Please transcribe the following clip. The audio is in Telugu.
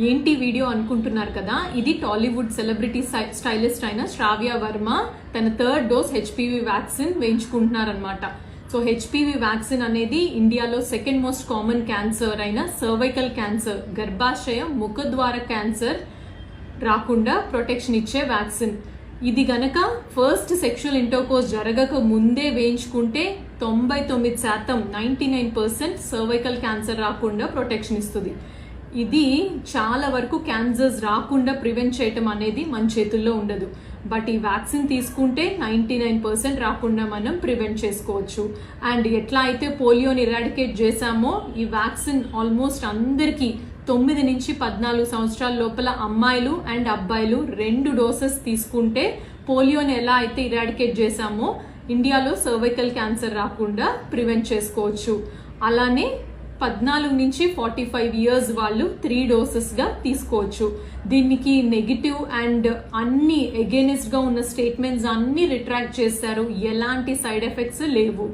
ఏంటి వీడియో అనుకుంటున్నారు కదా, ఇది టాలీవుడ్ సెలబ్రిటీ స్టైలిస్ట్ అయిన శ్రావ్య వర్మ తన 3rd డోస్ హెచ్పివి వ్యాక్సిన్ వేయించుకుంటున్నారనమాట. సో హెచ్పివి వ్యాక్సిన్ అనేది ఇండియాలో 2nd మోస్ట్ కామన్ క్యాన్సర్ అయిన సర్వైకల్ క్యాన్సర్, గర్భాశయ ముఖద్వార క్యాన్సర్ రాకుండా ప్రొటెక్షన్ ఇచ్చే వ్యాక్సిన్. ఇది గనక ఫస్ట్ సెక్షువల్ ఇంటర్కోర్స్ జరగక ముందే వేయించుకుంటే 99% 99% సర్వైకల్ క్యాన్సర్ రాకుండా ప్రొటెక్షన్ ఇస్తుంది. ఇది చాలా వరకు క్యాన్సర్స్ రాకుండా ప్రివెంట్ చేయటం అనేది మన చేతుల్లో ఉండదు. బట్ ఈ వ్యాక్సిన్ తీసుకుంటే 99% రాకుండా మనం ప్రివెంట్ చేసుకోవచ్చు. అండ్ ఎట్లా అయితే పోలియోని ఇరాడికేట్ చేశామో, ఈ వ్యాక్సిన్ ఆల్మోస్ట్ అందరికీ 9 నుంచి 14 సంవత్సరాల లోపల అమ్మాయిలు అండ్ అబ్బాయిలు 2 డోసెస్ తీసుకుంటే పోలియోని ఎలా అయితే ఇరాడికేట్ చేశామో ఇండియాలో సర్వైకల్ క్యాన్సర్ రాకుండా ప్రివెంట్ చేసుకోవచ్చు. అలానే 14 నుంచి 45 ఇయర్స్ వాళ్ళు 3 డోసెస్ గా తీసుకోవచ్చు. దీనికి నెగిటివ్ అండ్ అన్ని ఎగెనిస్ట్ గా ఉన్న స్టేట్మెంట్స్ అన్ని రిట్రాక్ట్ చేశారు. ఎలాంటి సైడ్ ఎఫెక్ట్స్ లేవు.